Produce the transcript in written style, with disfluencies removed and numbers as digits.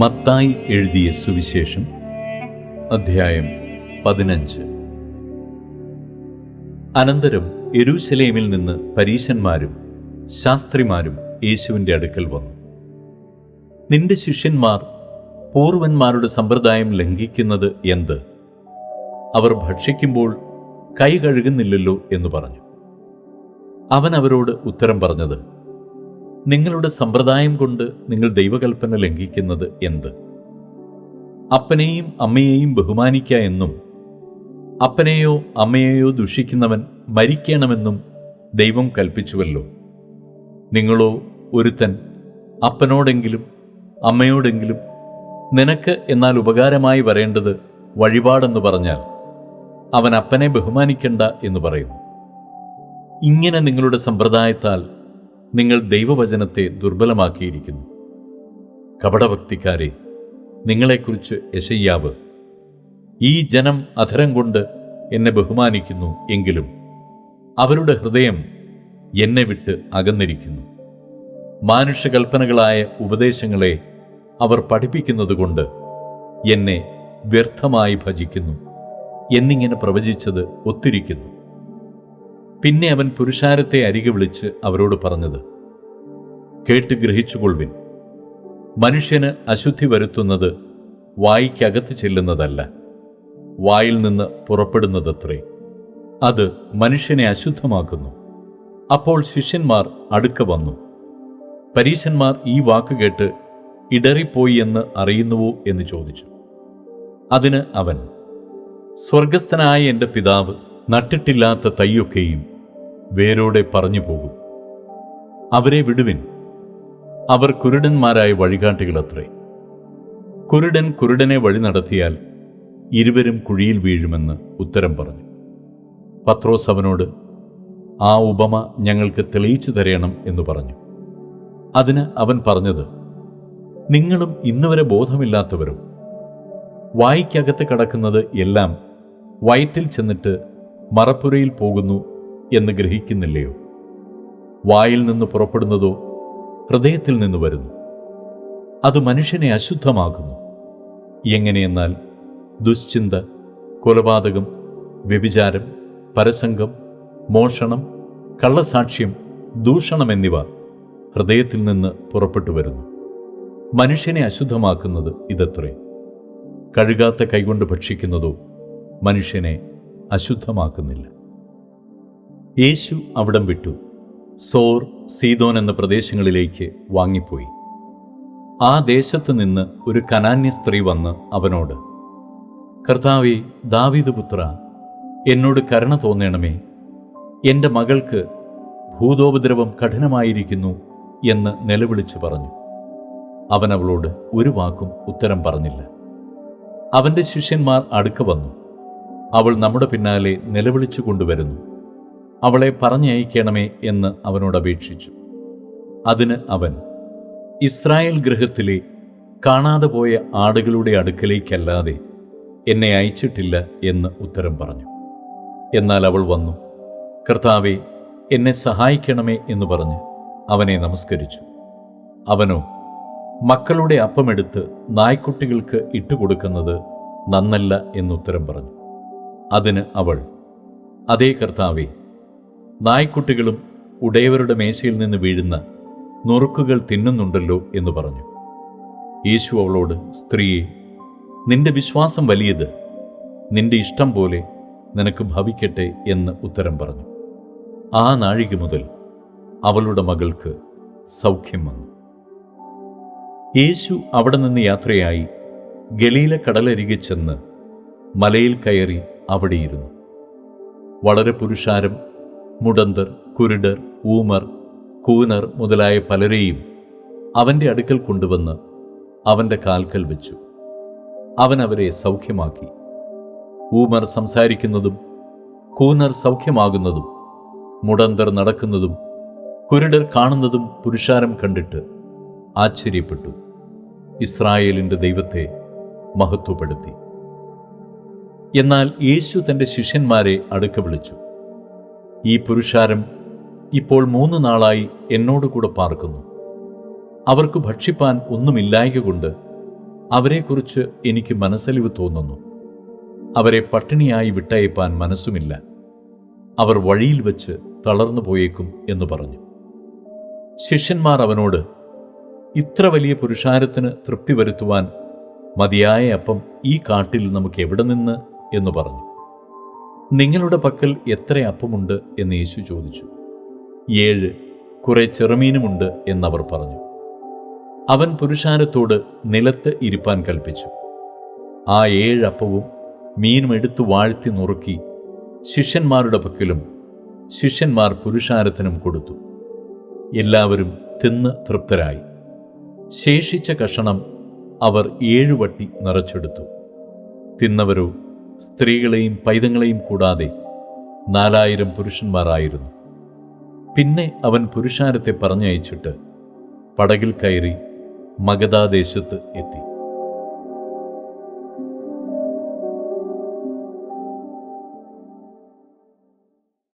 മത്തായി എഴുതിയ സുവിശേഷം അധ്യായം 15. അനന്തരം യെരൂശലേമിൽ നിന്ന് പരീശന്മാരും ശാസ്ത്രിമാരും യേശുവിൻ്റെ അടുക്കൽ വന്നു. നിന്റെ ശിഷ്യന്മാർ പൂർവന്മാരുടെ സമ്പ്രദായം ലംഘിക്കുന്നത് എന്ത്? അവർ ഭക്ഷിക്കുമ്പോൾ കൈ കഴുകുന്നില്ലല്ലോ എന്ന് പറഞ്ഞു. അവൻ അവരോട് ഉത്തരം പറഞ്ഞത്, നിങ്ങളുടെ സമ്പ്രദായം കൊണ്ട് നിങ്ങൾ ദൈവകൽപ്പന ലംഘിക്കുന്നത് എന്ത്? അപ്പനെയും അമ്മയെയും ബഹുമാനിക്ക എന്നും അപ്പനെയോ അമ്മയെയോ ദുഷിക്കുന്നവൻ മരിക്കണമെന്നും ദൈവം കൽപ്പിച്ചുവല്ലോ. നിങ്ങളോ ഒരുത്തൻ അപ്പനോടെങ്കിലും അമ്മയോടെങ്കിലും നിനക്ക് എന്നാൽ ഉപകാരമായി വരേണ്ടത് വഴിപാടെന്ന് പറഞ്ഞാൽ അവൻ അപ്പനെ ബഹുമാനിക്കണ്ട എന്ന് പറയുന്നു. ഇങ്ങനെ നിങ്ങളുടെ സമ്പ്രദായത്താൽ നിങ്ങൾ ദൈവവചനത്തെ ദുർബലമാക്കിയിരിക്കുന്നു. കപടഭക്തിക്കാരെ, നിങ്ങളെക്കുറിച്ച് യെശയ്യാവ്, ഈ ജനം അധരം കൊണ്ട് എന്നെ ബഹുമാനിക്കുന്നു, എങ്കിലും അവരുടെ ഹൃദയം എന്നെ വിട്ട് അകന്നിരിക്കുന്നു. മാനുഷകൽപ്പനകളായ ഉപദേശങ്ങളെ അവർ പഠിപ്പിക്കുന്നതുകൊണ്ട് എന്നെ വ്യർത്ഥമായി ഭജിക്കുന്നു എന്നിങ്ങനെ പ്രവചിച്ചത് ഒത്തിരിക്കുന്നു. പിന്നെ അവൻ പുരുഷാരത്തെ അരികെ വിളിച്ച് അവരോട് പറഞ്ഞത്, കേട്ട് ഗ്രഹിച്ചുകൊള്ളുവിൻ. മനുഷ്യന് അശുദ്ധി വരുത്തുന്നത് വായ്ക്കകത്ത് ചെല്ലുന്നതല്ല, വായിൽ നിന്ന് പുറപ്പെടുന്നതത്രേ. അത് മനുഷ്യനെ അശുദ്ധമാക്കുന്നു. അപ്പോൾ ശിഷ്യന്മാർ അടുക്ക വന്നു. പരീശന്മാർ ഈ വാക്ക് കേട്ട് ഇടറിപ്പോയി എന്ന് അറിയുന്നുവോ എന്ന് ചോദിച്ചു. അതിന് അവൻ, സ്വർഗസ്ഥനായ എൻ്റെ പിതാവ് നട്ടിട്ടില്ലാത്ത തൈയൊക്കെയും വേരോടെ പറഞ്ഞു പോകും. അവരെ വിടുവിൻ, അവർ കുരുടന്മാരായ വഴികാട്ടികളത്രേ. കുരുടൻ കുരുടനെ വഴി നടത്തിയാൽ ഇരുവരും കുഴിയിൽ വീഴുമെന്ന് ഉത്തരം പറഞ്ഞു. പത്രോസ് അവനോട്, ആ ഉപമ ഞങ്ങൾക്ക് തെളിയിച്ചു തരേണം എന്ന് പറഞ്ഞു. അതിന് അവൻ പറഞ്ഞത്, നിങ്ങളും ഇന്നുവരെ ബോധമില്ലാത്തവരും, വായ്ക്കകത്ത് കിടക്കുന്നത് എല്ലാം വയറ്റിൽ ചെന്നിട്ട് മറപ്പുരയിൽ പോകുന്നു എന്ന് ഗ്രഹിക്കുന്നില്ലയോ? വായിൽ നിന്ന് പുറപ്പെടുന്നതോ ഹൃദയത്തിൽ നിന്ന് വരുന്നു. അത് മനുഷ്യനെ അശുദ്ധമാക്കുന്നു. എങ്ങനെയെന്നാൽ ദുശ്ചിന്ത, കൊലപാതകം, വ്യഭിചാരം, പരസംഗം, മോഷണം, കള്ളസാക്ഷ്യം, ദൂഷണം എന്നിവ ഹൃദയത്തിൽ നിന്ന് പുറപ്പെട്ടു വരുന്നു. മനുഷ്യനെ അശുദ്ധമാക്കുന്നത് ഇതത്രേ. കഴുകാത്ത കൈകൊണ്ട് ഭക്ഷിക്കുന്നതോ മനുഷ്യനെ അശുദ്ധമാക്കുന്നില്ല. യേശു അവിടം വിട്ടു സോർ, സീദോൻ എന്ന പ്രദേശങ്ങളിലേക്ക് വാങ്ങിപ്പോയി. ആ ദേശത്ത് നിന്ന് ഒരു കനാന്യ സ്ത്രീ വന്ന് അവനോട്, കർത്താവേ, ദാവീദ് പുത്ര, എന്നോട് കരുണ തോന്നണമേ, എൻ്റെ മകൾക്ക് ഭൂതോപദ്രവം കഠിനമായിരിക്കുന്നു എന്ന് നിലവിളിച്ചു പറഞ്ഞു. അവൻ അവളോട് ഒരു വാക്കും ഉത്തരം പറഞ്ഞില്ല. അവൻ്റെ ശിഷ്യന്മാർ അടുക്ക വന്നു. അവൾ നമ്മുടെ പിന്നാലെ നിലവിളിച്ചു കൊണ്ടുവരുന്നു, അവളെ പറഞ്ഞയക്കണമേ എന്ന് അവനോട് അപേക്ഷിച്ചു. അതിന് അവൻ, ഇസ്രായേൽ ഗൃഹത്തിലെ കാണാതെ പോയ ആടുകളുടെ അടുക്കലേക്കല്ലാതെ എന്നെ അയച്ചിട്ടില്ല എന്ന് ഉത്തരം പറഞ്ഞു. എന്നാൽ അവൾ വന്നു, കർത്താവേ, എന്നെ സഹായിക്കണമേ എന്ന് പറഞ്ഞ് അവനെ നമസ്കരിച്ചു. അവനോ, മക്കളുടെ അപ്പമെടുത്ത് നായ്ക്കുട്ടികൾക്ക് ഇട്ടുകൊടുക്കുന്നത് നന്നല്ല എന്നുത്തരം പറഞ്ഞു. അതിന് അവൾ, അതേ കർത്താവേ, നായ്ക്കുട്ടികളും ഉടയവരുടെ മേശയിൽ നിന്ന് വീഴുന്ന നുറുക്കുകൾ തിന്നുന്നുണ്ടല്ലോ എന്ന് പറഞ്ഞു. യേശു അവളോട്, സ്ത്രീയെ, നിന്റെ വിശ്വാസം വലിയത്, നിന്റെ ഇഷ്ടം പോലെ നിനക്ക് ഭവിക്കട്ടെ എന്ന് ഉത്തരം പറഞ്ഞു. ആ നാഴിക മുതൽ അവളുടെ മകൾക്ക് സൗഖ്യം വന്നു. യേശു അവിടെ നിന്ന് യാത്രയായി ഗലീല കടലരികെ ചെന്ന് മലയിൽ കയറി അവിടെയിരുന്നു. വളരെ പുരുഷാരം, മുടന്തർ, കുരുടർ, ഊമർ, കൂനർ മുതലായ പലരെയും അവൻ്റെ അടുക്കൽ കൊണ്ടുവന്ന് അവൻ്റെ കാൽക്കൽ വെച്ചു. അവൻ അവരെ സൗഖ്യമാക്കി. ഊമർ സംസാരിക്കുന്നതും കൂനർ സൗഖ്യമാകുന്നതും മുടന്തർ നടക്കുന്നതും കുരുടർ കാണുന്നതും പുരുഷാരം കണ്ടിട്ട് ആശ്ചര്യപ്പെട്ടു, ഇസ്രായേലിൻ്റെ ദൈവത്തെ മഹത്വപ്പെടുത്തി. എന്നാൽ യേശു തൻ്റെ ശിഷ്യന്മാരെ അടുക്ക വിളിച്ചു, ഈ പുരുഷാരം ഇപ്പോൾ 3 നാളായി എന്നോടുകൂടെ പാർക്കുന്നു. അവർക്ക് ഭക്ഷിപ്പാൻ ഒന്നുമില്ലായ്ക കൊണ്ട് അവരെക്കുറിച്ച് എനിക്ക് മനസ്സലിവ് തോന്നുന്നു. അവരെ പട്ടിണിയായി വിട്ടയപ്പാൻ മനസ്സുമില്ല. അവർ വഴിയിൽ വച്ച് തളർന്നു പോയേക്കും എന്ന് പറഞ്ഞു. ശിഷ്യന്മാർ അവനോട്, ഇത്ര വലിയ പുരുഷാരത്തിന് തൃപ്തി വരുത്തുവാൻ മതിയായ അപ്പം ഈ കാട്ടിൽ നമുക്ക് എവിടെ നിന്ന് എന്ന് പറഞ്ഞു. നിങ്ങളുടെ പക്കൽ എത്ര അപ്പമുണ്ട് എന്ന് യേശു ചോദിച്ചു. 7, കുറെ ചെറുമീനുമുണ്ട് എന്നവർ പറഞ്ഞു. അവൻ പുരുഷാരത്തോട് നിലത്ത് ഇരിപ്പാൻ കൽപ്പിച്ചു. ആ 7 അപ്പവും മീനും എടുത്തു വാഴ്ത്തി നുറുക്കി ശിഷ്യന്മാരുടെ പക്കലും ശിഷ്യന്മാർ പുരുഷാരത്തിനും കൊടുത്തു. എല്ലാവരും തിന്ന് തൃപ്തരായി. ശേഷിച്ച കഷണം അവർ 7 വട്ടി നിറച്ചെടുത്തു. തിന്നവരോ സ്ത്രീകളെയും പൈതങ്ങളെയും കൂടാതെ 4000 പുരുഷന്മാരായിരുന്നു. പിന്നെ അവൻ പുരുഷാരത്തെ പറഞ്ഞയച്ചിട്ട് പടകിൽ കയറി മഗദാദേശത്ത് എത്തി.